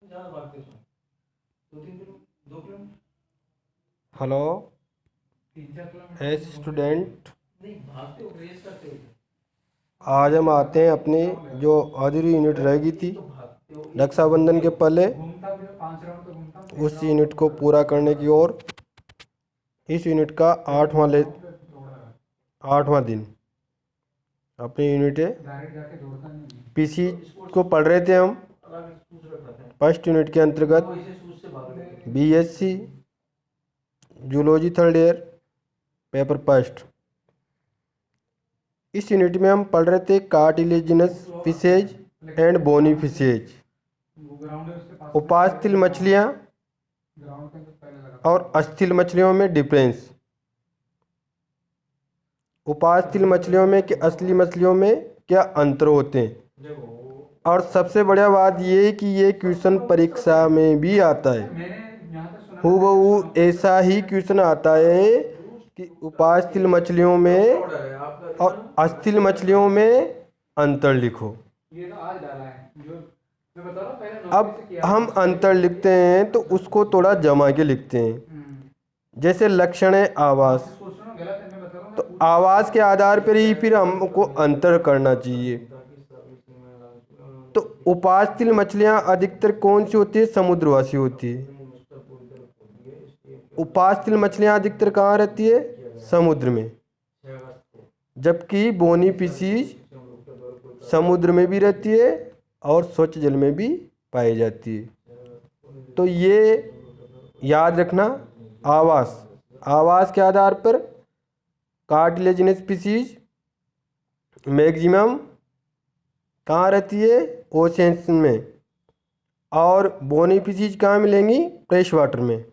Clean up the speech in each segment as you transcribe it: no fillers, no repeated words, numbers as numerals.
Hello S student, आज हम आते हैं अपनी जो आधुरी यूनिट रह गई थी रक्षाबंधन के पहले उस यूनिट को पूरा करने की ओर। इस यूनिट का आठवां दिन अपनी यूनिट पीसी को पढ़ रहे थे हम। फर्स्ट यूनिट के अंतर्गत BSc zoology third year paper first. इस यूनिट में हम पढ़ रहे थे cartilaginous fishes and bony fishes, उपास्थल मछलियाँ और अस्थिल मछलियों में डिफरेंस। उपास्थल मछलियों में कि असली मछलियों में क्या अंतर होते हैं। और सबसे बढ़िया बात ये है कि ये क्वेश्चन परीक्षा में भी आता है, हूबहू ऐसा ही क्वेश्चन आता है कि उपास्थल मछलियों में और अस्थिल मछलियों में अंतर लिखो। अब हम अंतर लिखते हैं तो उसको थोड़ा जमा के लिखते हैं। जैसे लक्षण है आवास, तो आवास के आधार पर ही फिर हमको अंतर करना चाहिए। तो उपास्थल मछलियाँ अधिकतर कौन सी होती है? समुद्रवासी होती है। उपास्थल मछलियाँ अधिकतर कहाँ रहती है? समुद्र में। जबकि बोनी फिशीज समुद्र में भी रहती है और स्वच्छ जल में भी पाई जाती है। तो ये याद रखना। आवास के आधार पर कार्टिलेजिनस फिशीज मैक्सिमम कहाँ रहती है? ओशंस में। और बोनी फिशीज कहाँ मिलेंगी? फ्रेश वाटर में।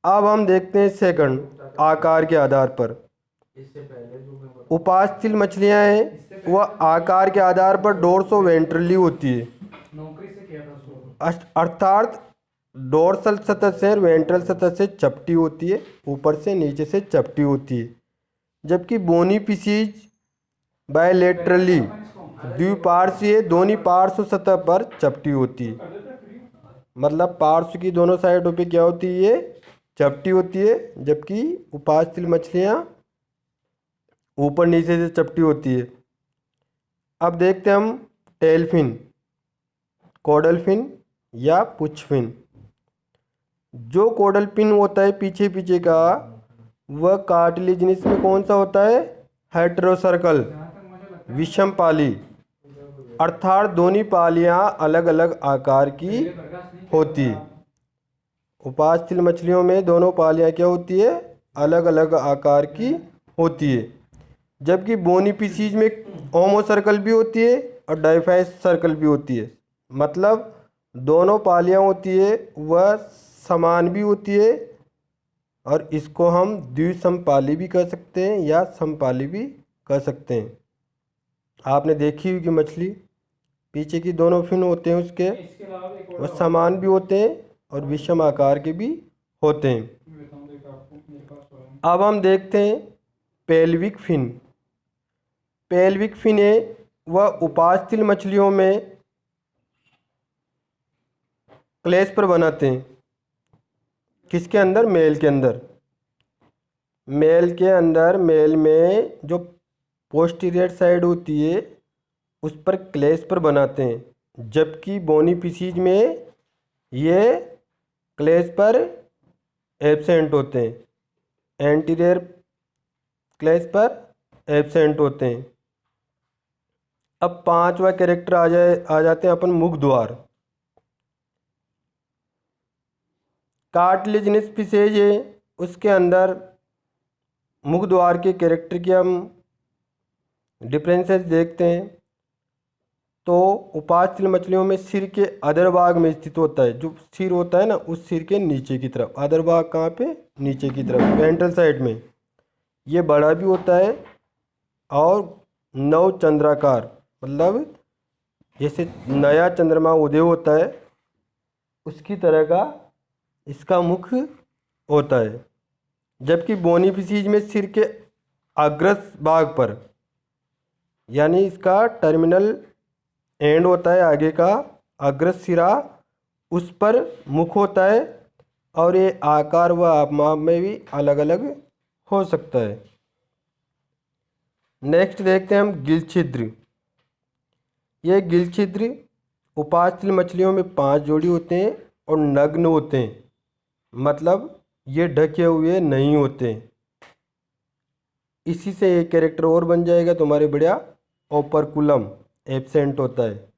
अब हम देखते हैं सेकंड, आकार के आधार पर। उपास्थल मछलियाँ हैं वह आकार के आधार पर डोर्सो वेंट्रली होती है, अर्थात डोर्सल सतह से वेंट्रल सतह से चपटी होती है, ऊपर से नीचे से चपटी होती है। जबकि बोनी फिशीज बायलैटरली द्विपार्श्वीय दोनों पार्श्व सतह पर चपटी होती है। मतलब पार्श्व की दोनों साइडों पे क्या होती है? चपटी होती है। जबकि उपास्थल मछलियाँ ऊपर नीचे से चपटी होती है। अब देखते हैं हम टेल फिन, कॉडल फिन या पुच्छ फिन। जो कॉडल फिन होता है पीछे पीछे का, वह कार्टिलेजिनस में कौन सा होता है? हेटेरोसर्कल, विषम पाली, अर्थात दोनों पालियाँ अलग अलग आकार की होती है। उपास्थल मछलियों में दोनों पालियाँ क्या होती है? अलग अलग आकार की होती है। जबकि बोनी फिशीज में होमो सर्कल भी होती है और डाइफाइस सर्कल भी होती है। मतलब दोनों पालियाँ होती है वह समान भी होती है, और इसको हम द्विसमपाली भी कर सकते हैं या समपाली भी कर सकते हैं। आपने देखी होगी मछली, पीछे की दोनों फिन होते हैं उसके वह समान भी होते हैं और विषम आकार के भी होते हैं। अब हम देखते हैं पेल्विक फिन। पेल्विक फिन है वह उपास्थल मछलियों में क्लेश पर बनाते हैं। किसके अंदर? मेल के अंदर। मेल में जो पोस्टीरियर साइड होती है उस पर क्लेश पर बनाते हैं। जबकि बोनी फिशीज में ये क्लेश पर एब्सेंट होते हैं, एंटीरियर क्लेश पर एब्सेंट होते हैं। अब पांचवा कैरेक्टर आ जाते हैं अपन मुख द्वार। कार्टिलेजिनस फिशेज है उसके अंदर मुख द्वार के कैरेक्टर की हम डिफरेंसेस देखते हैं। तो उपास्थल मछलियों में सिर के अधर भाग में स्थित होता है। जो सिर होता है ना, उस सिर के नीचे की तरफ। अधर भाग कहाँ पे? नीचे की तरफ, वेंट्रल साइड में। ये बड़ा भी होता है और नव चंद्राकार, मतलब जैसे नया चंद्रमा उदय होता है उसकी तरह का इसका मुख होता है। जबकि बोनी फिशीज में सिर के अग्रस भाग पर, यानी इसका टर्मिनल एंड होता है आगे का, अग्रशिरा उस पर मुख होता है और ये आकार व माप में भी अलग अलग हो सकता है। नेक्स्ट देखते हैं हम गिल छिद्र। ये गिल छिद्र उपास्थल मछलियों में 5 जोड़ी होते हैं और नग्न होते हैं, मतलब ये ढके हुए नहीं होते। इसी से एक कैरेक्टर और बन जाएगा तुम्हारे बढ़िया, ओपरकुलम एब्सेंट होता है।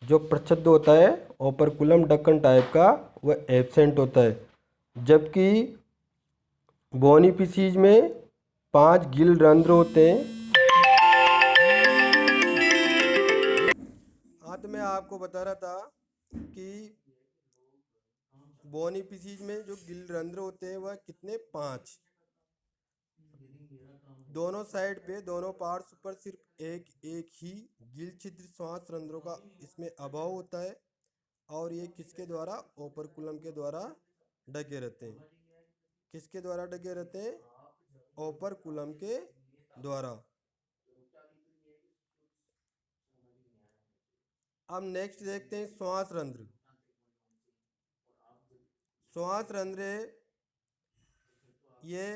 जो प्रच्छद होता है ओपरकुलम ढक्कन टाइप का, वह एब्सेंट होता है। जबकि बोनी फिशीज में 5 गिल रंध्र होते हैं। हाँ, तो मैं आपको बता रहा था कि बोनी फिशीज में जो गिल रंध्र होते हैं वह कितने, 5। दोनों साइड पे, दोनों पार्ट्स पर सिर्फ एक एक ही गिल छिद्र श्वास रंध्रों का इसमें अभाव होता है और ये किसके द्वारा, ओपरकुलम के द्वारा ढके रहते हैं। किसके द्वारा ढके रहते हैं, ओपरकुलम के द्वारा। अब नेक्स्ट देखते हैं श्वास रंध्र। श्वास रंध्र ये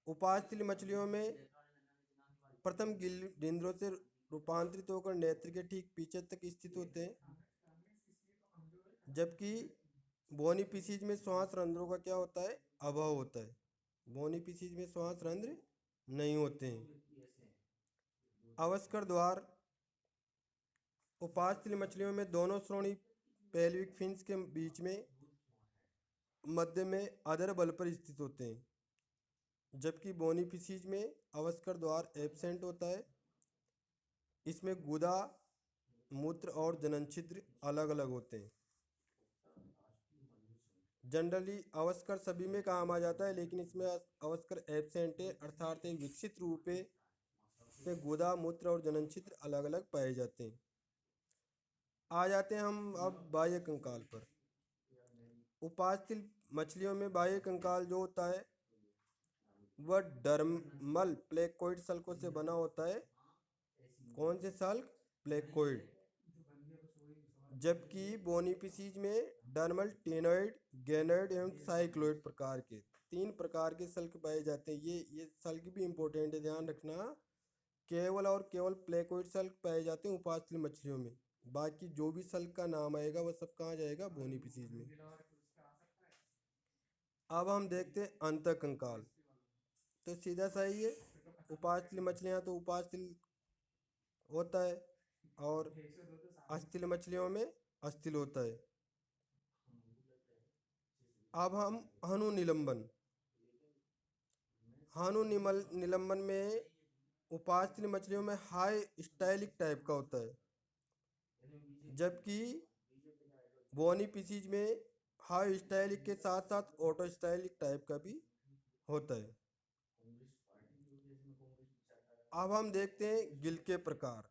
उपास्थल मछलियों में प्रथम गिल रंध्रों से रूपांतरित होकर नेत्र के ठीक पीछे तक स्थित होते हैं। जबकि बोनी फिशीज में श्वास रंध्रों का क्या होता है, अभाव होता है। बोनी फिशीज में श्वास रंध्र नहीं होते हैं। अवस्कर द्वार उपास्थल मछलियों में दोनों श्रोणी पेल्विक फिन्स के बीच में मध्य में अधर बल पर स्थित होते हैं। जबकि बोनी फिशीज में अवस्कर द्वार एब्सेंट होता है। इसमें गुदा, मूत्र और जनन छिद्र अलग अलग होते हैं। जनरली अवस्कर सभी में काम आ जाता है, लेकिन इसमें अवस्कर एब्सेंट है, अर्थात एक विकसित रूप है। इसमें गुदा, मूत्र और जनन छिद्र अलग अलग पाए जाते हैं। आ जाते हैं हम अब बाह्य कंकाल पर। उपास्थल मछलियों में बाह्य कंकाल जो होता है वह डर्मल प्लेकोइड सल्कों से बना होता है। कौन से सल्क, प्लेकोइड। जबकि बोनी फिशीज में डर्मल, टेनोइड, गेनोइड एवं साइक्लोइड प्रकार के 3 प्रकार के सल्क पाए जाते हैं। ये सल्क भी इंपॉर्टेंट है, ध्यान रखना। केवल और केवल प्लेकोइड सल्क पाए जाते हैं उपास्थल मछलियों में। बाकी जो भी सल्क का नाम आएगा वह सब कहाँ जाएगा, बोनी फिशीज में। अब हम देखते हैं अंतः कंकाल। तो सीधा सा ही है, उपास्थल मछलियाँ तो उपास्थल होता है और अस्थिल मछलियों में अस्थिल होता है। अब हम हनु निलंबन। हनु निलंबन में उपास्थल मछलियों में हाई स्टाइलिक टाइप का होता है। जबकि बोनी फिशीज में हाई स्टाइलिक के साथ साथ ऑटो स्टाइलिक टाइप का भी होता है। अब हम देखते हैं गिल के प्रकार।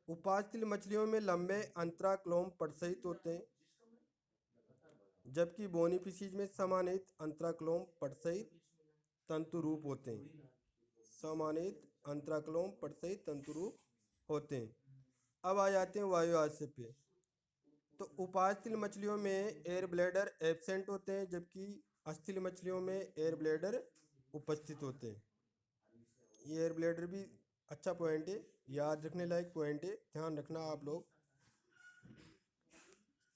उपास्थल मछलियों में लंबे अंतराक्लोम पटसहित होते हैं। जबकि बोनी फिशीज में समानित अंतराक्लोम पटसहित तंतुरूप होते हैं। समानित अंतराक्लोम पटसहित तंतुरूप होते हैं। अब आ जाते हैं वायुआश्य पे। तो उपास्थल मछलियों में एयर ब्लैडर एब्सेंट होते हैं, जबकि अस्थिल मछलियों में एयर ब्लैडर उपस्थित होते हैं। ये एयर ब्लैडर भी अच्छा पॉइंट है, याद रखने लायक पॉइंट है, ध्यान रखना आप लोग।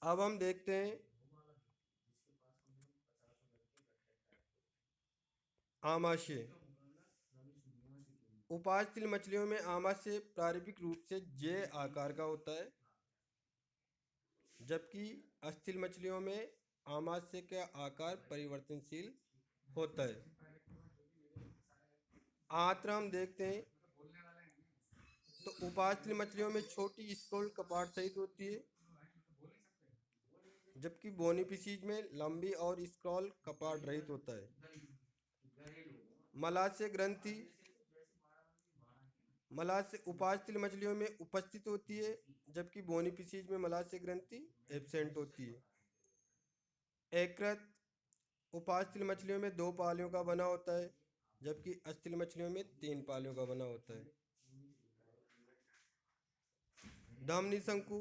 अब हम देखते हैं आमाशय। उपास्थल मछलियों में आमाशय प्रारंभिक रूप से जे आकार का होता है। जबकि अस्थिल मछलियों में आमाशय का आकार परिवर्तनशील होता है। आंत्र हम देखते हैं तो उपास्थल मछलियों में छोटी स्क्रॉल कपाट सहित होती है। जबकि बोनी फिशीज में लंबी और स्क्रॉल कपाट रहित होता है। मलाशय ग्रंथि। मलाशय उपास्थल मछलियों में उपस्थित होती है, जबकि बोनी फिशीज में मलाशय ग्रंथि एब्सेंट होती है। एकृत उपास्थल मछलियों में 2 पालियों का बना होता है, जबकि अस्थिल मछलियों में 3 पालियों का बना होता है। धमनी शंकु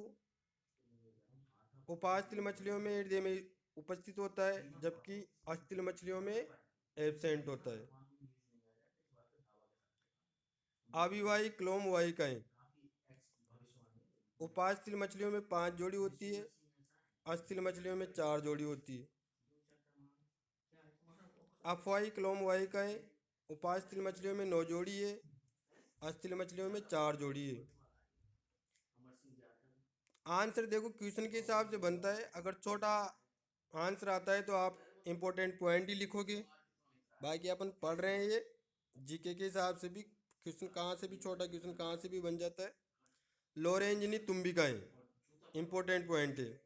उपास्थल मछलियों में हृदय में उपस्थित होता है, जबकि अस्थिल मछलियों में एब्सेंट होता है। अविवाही क्लोम वाहिकाएं उपास्थल मछलियों में 5 जोड़ी होती है, अस्थिल मछलियों में 4 जोड़ी होती है। अफवाही क्लोम वाहिकाएं उपास्थल मछलियों में 9 जोड़ी है, अस्थिल मछलियों में 4 जोड़ी है। आंसर देखो क्वेश्चन के हिसाब से बनता है। अगर छोटा आंसर आता है तो आप इम्पोर्टेंट पॉइंट ही लिखोगे। बाकी अपन पढ़ रहे हैं, ये जीके के हिसाब से भी क्वेश्चन कहाँ से भी छोटा क्वेश्चन कहाँ से भी बन जाता है। लोरेंजनी तुम्बिकाएं इम्पोर्टेंट पॉइंट है।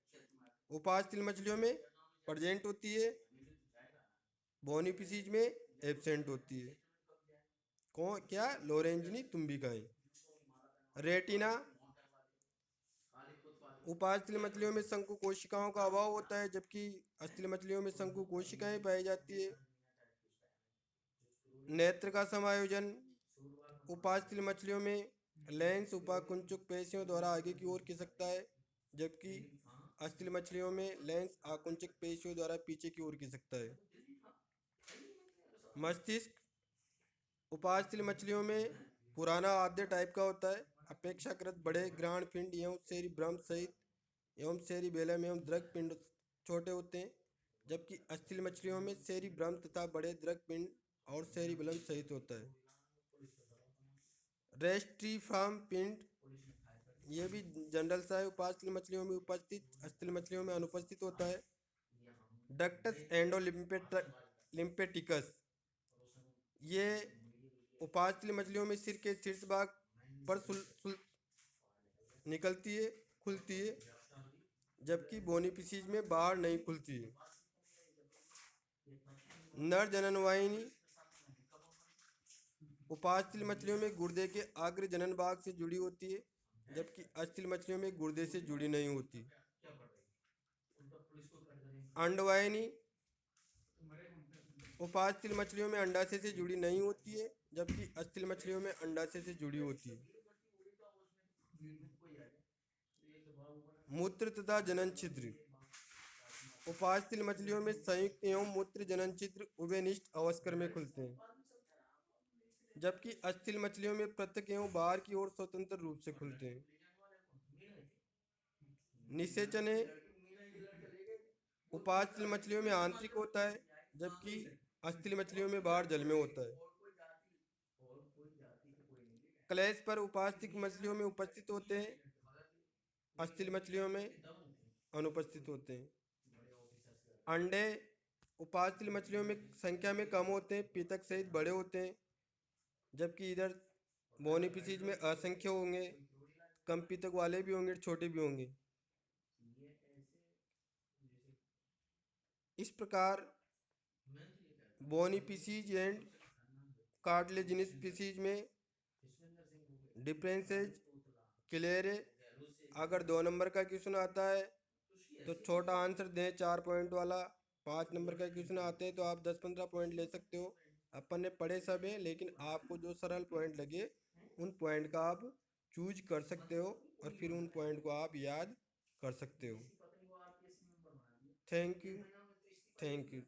उपास्थल मछलियों में प्रेजेंट होती है, बोनी फिशीज में एब्सेंट होती है। कौन क्या? लोरेंजनी तुम्बिकाएं। रेटिना उपास्थल मछलियों में शंकु कोशिकाओं का अभाव होता है, जबकि अस्थिल मछलियों में शंकु कोशिकाएं पाई जाती है। नेत्र का समायोजन उपास्थल मछलियों में लेंस उपाकुंचक पेशियों द्वारा आगे की ओर खिसकता है, जबकि अस्थिल मछलियों में लेंस आकुंचक पेशियों द्वारा पीछे की ओर खिसकता है। मस्तिष्क उपास्थल मछलियों में पुराना आद्य टाइप का होता है, अपेक्षाकृत बड़े ग्राण पिंड एवं सेरिब्रम सहित एवं सेरिबेलम एवं द्रग पिंड छोटे होते हैं, जबकि अस्थिल मछलियों में सेरिब्रम तथा बड़े द्रग पिंड और सेरिबेलम सहित होता है। रेस्ट्रीफार्म पिंड ये भी जनरल सा है, उपास्थल मछलियों में उपस्थित, अस्थिल मछलियों में अनुपस्थित होता है। डक्टस एंडोलिम्पेटिकस ये उपास्थल मछलियों में सिर के शीर्ष भाग पर निकलती है, खुलती है, जबकि बोनी फिशीज में बाहर नहीं खुलती है। नर जनन वाहिनी उपास्थल मछलियों में गुर्दे के अग्र जनन भाग से जुड़ी होती है, जबकि अस्थिल मछलियों में गुर्दे से जुड़ी नहीं होती। अंडवाहिनी उपास्थल मछलियों में अंडाशय से जुड़ी नहीं होती है, जबकि अस्थिल मछलियों में अंडाशय से जुड़ी होती है। मूत्र तथा जनन छिद्र उपास्थल मछलियों में संयुक्त एवं मूत्र जनन छिद्र उभयनिष्ठ अवस्कर में खुलते हैं, जबकि अस्थिल मछलियों में पृथक एवं बाहर की ओर स्वतंत्र रूप से खुलते हैं। निषेचन उपास्थल मछलियों में आंतरिक होता है, जबकि अस्थिल मछलियों में बाहर जल में होता है। क्लेश पर उपास्थल मछलियों में उपस्थित होते हैं, अस्थिल मछलियों में अनुपस्थित होते हैं। अंडे उपास्थल मछलियों में संख्या में कम होते हैं, पीतक सहित बड़े होते हैं, जबकि इधर बोनी फिशीज में असंख्य होंगे, कम पीतक वाले भी होंगे, छोटे भी होंगे। इस प्रकार बोनी फिशीज एंड कार्टिलेजिनस फिशीज में डिफरेंसेज क्लियर है। अगर 2 नंबर का क्वेश्चन आता है तो छोटा आंसर दें 4 पॉइंट वाला। 5 नंबर का क्वेश्चन आते हैं तो आप 10-15 पॉइंट ले सकते हो। अपन ने पढ़े सब है, लेकिन आपको जो सरल पॉइंट लगे उन पॉइंट का आप चूज कर सकते हो और फिर उन पॉइंट को आप याद कर सकते हो। Thank you. Thank you.